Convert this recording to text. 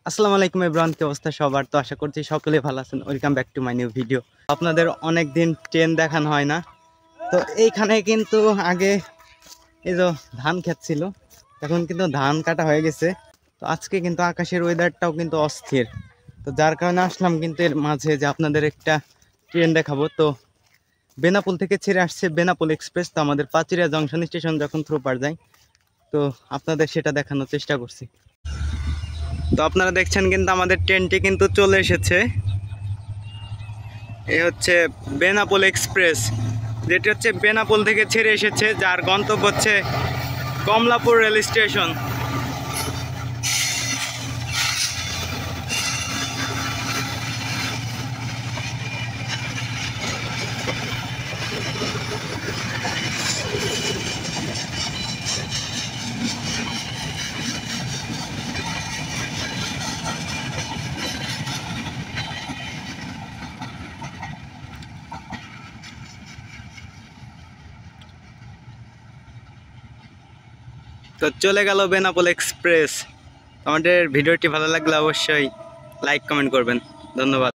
আসসালামু আলাইকুম এভরিওয়ান, কি অবস্থা সবার? তো আশা করছি সকলে ভালো আছেন। Welcome back to my new video. আপনাদের অনেক দিন ট্রেন দেখানো হয় না। তো এইখানে কিন্তু আগে এই যে ধান ক্ষেত ছিল, এখন কিন্তু ধান কাটা হয়ে গেছে। তো আজকে কিন্তু আকাশের ওয়েদারটাও কিন্তু অস্থির, তো যার কারণে আসলাম কিন্তু এর মাঝে যে আপনাদের একটা ট্রেন দেখাবো। তো বেনাপোল থেকে ছেড়ে আসছে বেনাপোল এক্সপ্রেস। তো আমাদের পাচিরিয়া জংশন স্টেশন যখন থ্রুপার যায়, তো আপনাদের সেটা দেখানোর চেষ্টা করছি। তো আপনারা দেখছেন কিন্তু আমাদের ট্রেনটি কিন্তু চলে এসেছে। এ হচ্ছে বেনাপোল এক্সপ্রেস, যেটি হচ্ছে বেনাপোল থেকে ছেড়ে এসেছে, যার গন্তব্য হচ্ছে কমলাপুর রেল স্টেশন। তো চলে গেল বেনাপোল এক্সপ্রেস। আমাদের ভিডিওটি ভালো লাগলে অবশ্যই লাইক কমেন্ট করবেন। ধন্যবাদ।